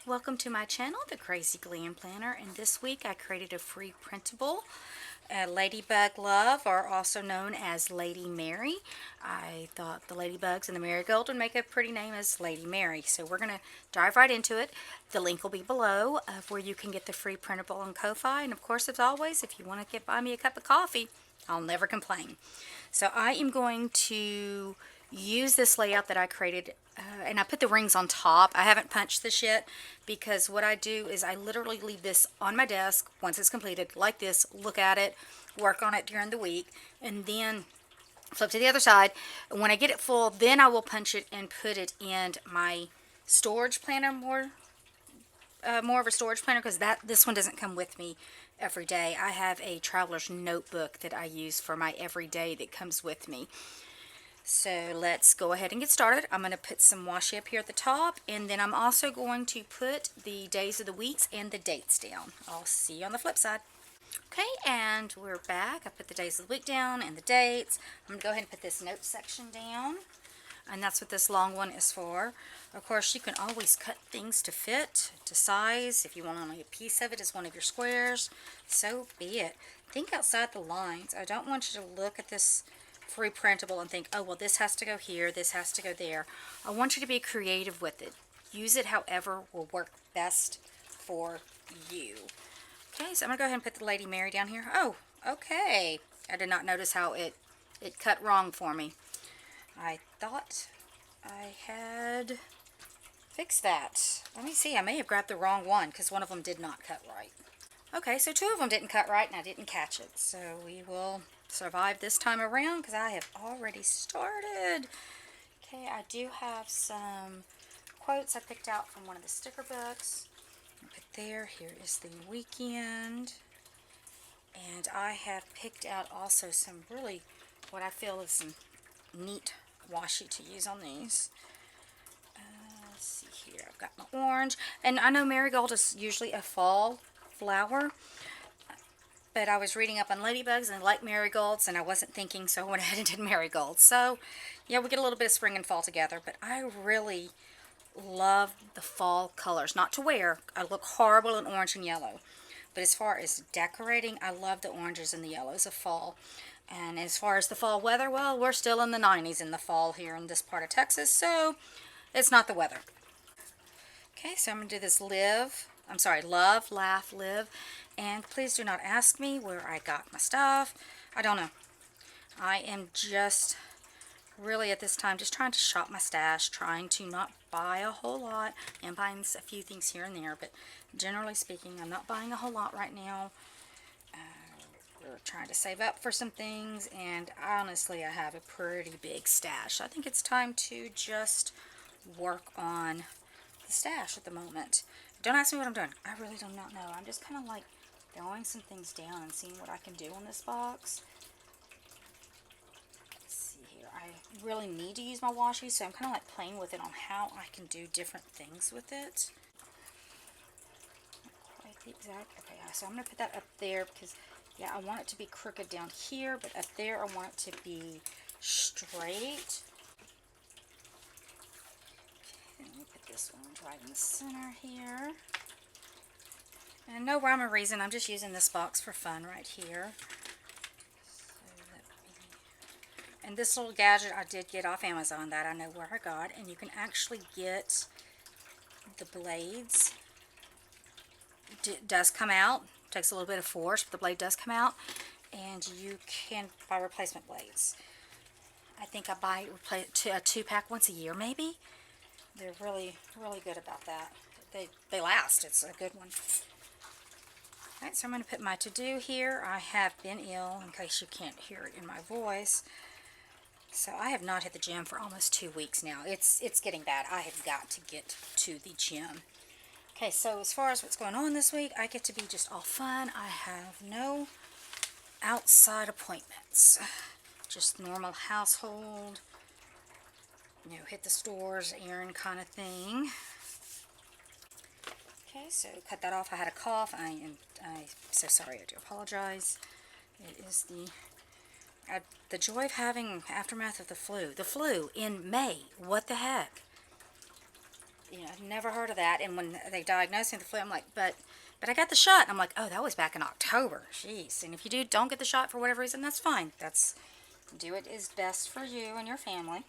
welcome to my channel, The Crazy Glam Planner, and this week I created a free printable, Ladybug Love, or also known as Lady Mary. I thought the ladybugs and the marigold would make a pretty name as Lady Mary, so we're going to dive right into it. The link will be below of where you can get the free printable on Ko-Fi, and of course, as always, if you want to buy me a cup of coffee, I'll never complain. So I am going to use this layout that I created, and I put the rings on top. I haven't punched this yet because what I do is I literally leave this on my desk once it's completed like this, look at it, work on it during the week, and then flip to the other side. When I get it full, then I will punch it and put it in my storage planner, more of a storage planner, because this one doesn't come with me every day. I have a traveler's notebook that I use for my everyday that comes with me. So let's go ahead and get started. I'm going to put some washi up here at the top, and then I'm also going to put the days of the weeks and the dates down. I'll see you on the flip side. Okay, and we're back. I put the days of the week down and the dates. I'm going to go ahead and put this note section down, and that's what this long one is for. Of course, you can always cut things to fit, to size. If you want only a piece of it as one of your squares, so be it. Think outside the lines. I don't want you to look at this free printable and think, oh, well, this has to go here, this has to go there. I want you to be creative with it. Use it however will work best for you. Okay, so I'm going to go ahead and put the Lady Mary down here. Oh, okay. I did not notice how it cut wrong for me. I thought I had fixed that. Let me see. I may have grabbed the wrong one because one of them did not cut right. Okay, so two of them didn't cut right and I didn't catch it. So we will survive this time around because I have already started. Okay, I do have some quotes I picked out from one of the sticker books. Put there. Here is the weekend. And I have picked out also some really, what I feel is some neat washi to use on these. Let's see here. I've got my orange. And I know marigold is usually a fall flower, but I was reading up on ladybugs and I like marigolds and I wasn't thinking, so I went ahead and did marigolds. So yeah, we get a little bit of spring and fall together, but I really love the fall colors. Not to wear, I look horrible in orange and yellow, but as far as decorating, I love the oranges and the yellows of fall. And as far as the fall weather, well, we're still in the 90s in the fall here in this part of Texas, so it's not the weather. Okay, so I'm going to do this love, laugh, live. And please do not ask me where I got my stuff. I don't know. I am just really at this time just trying to shop my stash, trying to not buy a whole lot. I'm buying a few things here and there, but generally speaking, I'm not buying a whole lot right now. We're trying to save up for some things, and honestly, I have a pretty big stash. I think it's time to just work on the stash at the moment. Don't ask me what I'm doing. I really do not know. I'm just kind of like throwing some things down and seeing what I can do on this box. Let's see here. I really need to use my washi, so I'm kind of like playing with it on how I can do different things with it. Not quite the exact. Okay, so I'm going to put that up there because, yeah, I want it to be crooked down here, but up there I want it to be straight. Let me put this one right in the center here. And no rhyme or reason, I'm just using this box for fun right here. And this little gadget I did get off Amazon, that I know where I got, and you can actually get the blades. It does come out, takes a little bit of force, but the blade does come out, and you can buy replacement blades. I think I buy a 2-pack once a year maybe. They're really, really good about that. They last. It's a good one. Alright, so I'm going to put my to-do here. I have been ill, in case you can't hear it in my voice. So I have not hit the gym for almost 2 weeks now. It's getting bad. I have got to get to the gym. Okay, so as far as what's going on this week, I get to be just all fun. I have no outside appointments. Just normal household, hit the stores, errand kind of thing. Okay, so cut that off. I had a cough. I'm so sorry. I do apologize. It is the joy of having aftermath of the flu. The flu in May. What the heck? I've never heard of that. And when they diagnosed me with the flu, I'm like, but I got the shot. And I'm like, oh, that was back in October. Jeez. And if you don't get the shot for whatever reason, that's fine. Do it is best for you and your family.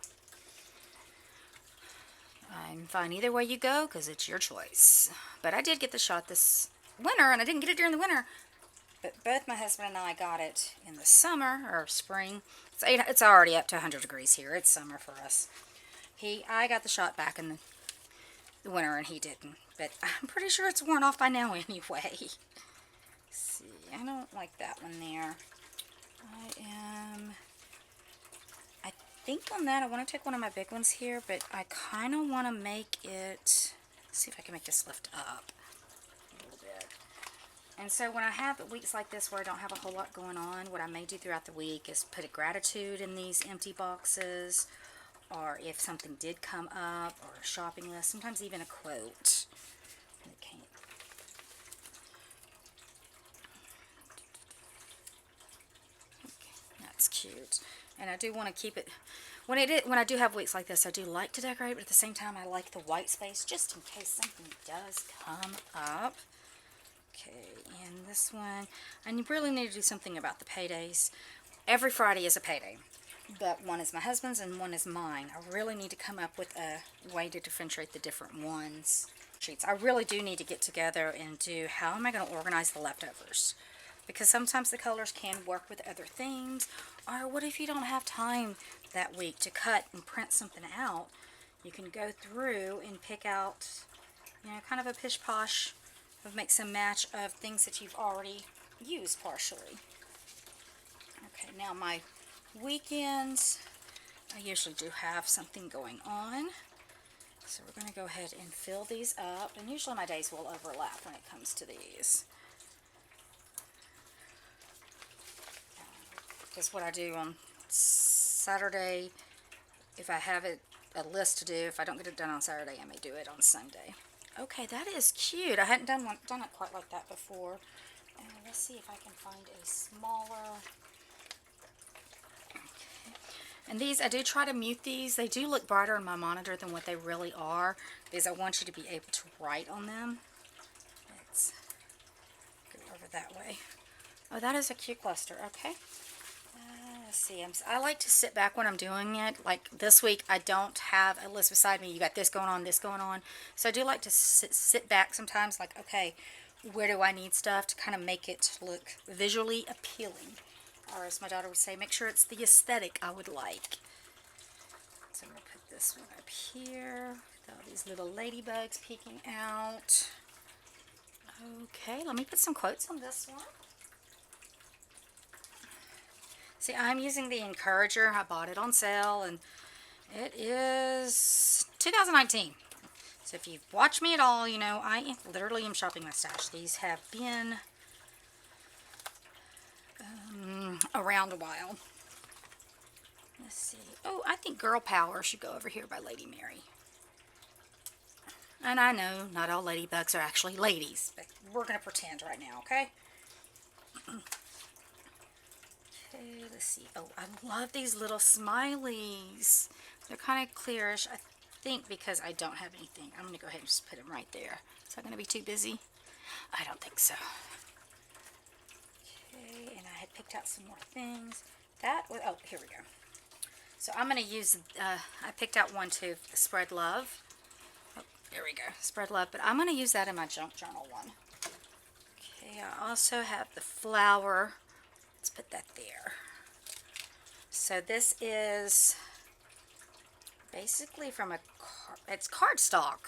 I'm fine either way you go because it's your choice. But I did get the shot this winter, and I didn't get it during the winter. But both my husband and I got it in the summer or spring. It's already up to 100 degrees here. It's summer for us. I got the shot back in the winter, and he didn't. But I'm pretty sure it's worn off by now anyway. Let's see, I don't like that one there. I think on that, I want to take one of my big ones here, but I kind of want to make it, see if I can make this lift up a little bit. And so when I have weeks like this where I don't have a whole lot going on, what I may do throughout the week is put a gratitude in these empty boxes, or if something did come up, or a shopping list, sometimes even a quote. Okay. That's cute. And I do want to keep it, when I do have weeks like this, I do like to decorate, but at the same time I like the white space just in case something does come up. Okay, and this one, and you really need to do something about the paydays. Every Friday is a payday, but one is my husband's and one is mine. I really need to come up with a way to differentiate the different ones. I really do need to get together and do, how am I going to organize the leftovers? Because sometimes the colors can work with other things, or what if you don't have time that week to cut and print something out? You can go through and pick out, kind of a pish-posh of make some match of things that you've already used partially. Okay, now my weekends, I usually do have something going on. So we're going to go ahead and fill these up, and usually my days will overlap when it comes to these. Because what I do on Saturday, if I have a list to do, if I don't get it done on Saturday, I may do it on Sunday. Okay, that is cute. I hadn't done it quite like that before. Let's see if I can find a smaller. Okay. And these, I do try to mute these. They do look brighter on my monitor than what they really are, because I want you to be able to write on them. Let's go over that way. Oh, that is a cute cluster. Okay. Let's see, I like to sit back when I'm doing it. Like this week, I don't have a list beside me. You got this going on, this going on. So I do like to sit back sometimes, like, okay, where do I need stuff to kind of make it look visually appealing? Or as my daughter would say, make sure it's the aesthetic I would like. So I'm going to put this one up here with all these little ladybugs peeking out. Okay, let me put some quotes on this one. See, I'm using the Encourager. I bought it on sale, and it is 2019. So if you've watched me at all, I literally am shopping my stash. These have been around a while. Let's see. Oh, I think Girl Power should go over here by Lady Meri. And I know not all ladybugs are actually ladies, but we're going to pretend right now, okay? Okay, let's see. Oh, I love these little smileys. They're kind of clearish. I think because I don't have anything, I'm going to go ahead and just put them right there. Is that going to be too busy? I don't think so. Okay, and I had picked out some more things. Oh, here we go. So I'm going to use, I picked out one too, the Spread Love. Oh, there we go, Spread Love. But I'm going to use that in my junk journal one. Okay, I also have the flower. Let's put that there. So this is basically from it's cardstock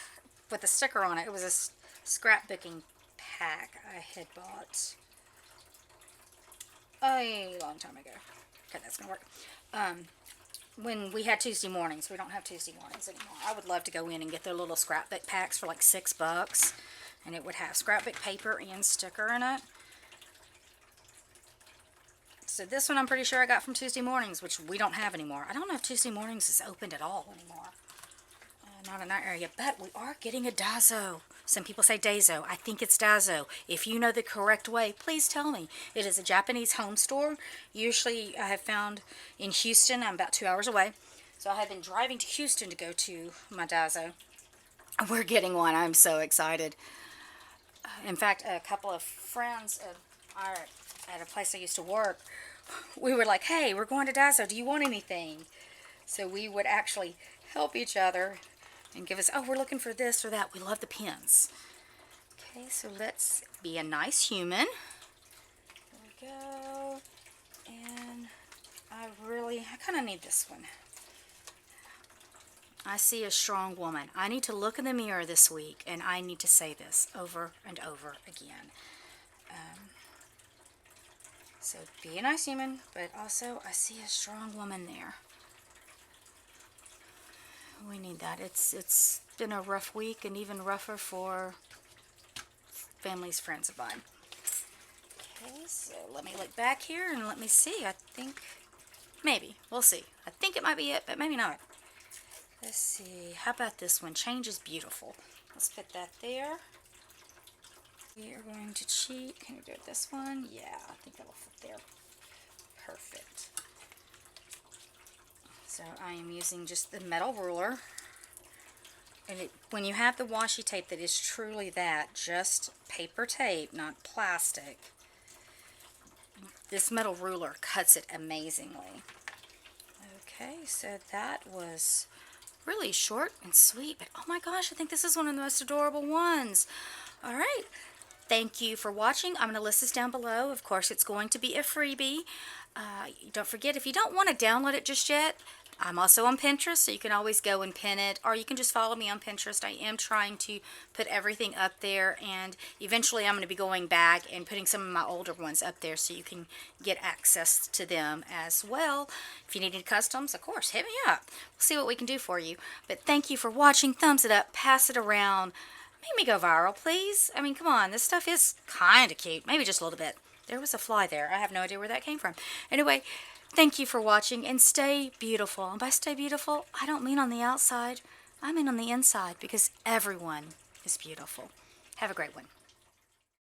with a sticker on it. It was a scrapbooking pack I had bought a long time ago. Okay, that's gonna work. When we had Tuesday mornings. We don't have Tuesday mornings anymore. I would love to go in and get their little scrapbook packs for like $6, and it would have scrapbook paper and sticker in it. So this one I'm pretty sure I got from Tuesday mornings, which we don't have anymore. I don't know if Tuesday mornings is opened at all anymore. Not in our area, but we are getting a Dazo. Some people say Dazo. I think it's Dazo. If you know the correct way, please tell me. It is a Japanese home store. Usually I have found in Houston. I'm about 2 hours away. So I have been driving to Houston to go to my Dazo. We're getting one. I'm so excited. In fact, a couple of friends of our, at a place I used to work, we were like, hey, we're going to Daiso. Do you want anything? So we would actually help each other and give us, oh, we're looking for this or that. We love the pens. Okay, so let's be a nice human. There we go. And I kind of need this one. I see a strong woman. I need to look in the mirror this week and I need to say this over and over again. So be a nice human, but also I see a strong woman there. We need that. It's been a rough week and even rougher for families, friends of mine. Okay, so let me look back here and let me see. I think maybe. We'll see. I think it might be it, but maybe not. Let's see. How about this one? Change is beautiful. Let's put that there. We are going to cheat. Can we do it this one? Yeah, I think that'll fit there. Perfect. So I am using just the metal ruler. And when you have the washi tape that is truly that, just paper tape, not plastic, this metal ruler cuts it amazingly. Okay, so that was really short and sweet, but oh my gosh, I think this is one of the most adorable ones. All right. Thank you for watching. I'm going to list this down below. Of course, it's going to be a freebie. Don't forget, if you don't want to download it just yet, I'm also on Pinterest, so you can always go and pin it, or you can just follow me on Pinterest. I am trying to put everything up there, and eventually I'm going to be going back and putting some of my older ones up there so you can get access to them as well. If you need any customs, of course, hit me up. We'll see what we can do for you. But thank you for watching. Thumbs it up. Pass it around. Make me go viral, please. I mean, come on. This stuff is kind of cute. Maybe just a little bit. There was a fly there. I have no idea where that came from. Anyway, thank you for watching, and stay beautiful. And by stay beautiful, I don't mean on the outside. I mean on the inside, because everyone is beautiful. Have a great one.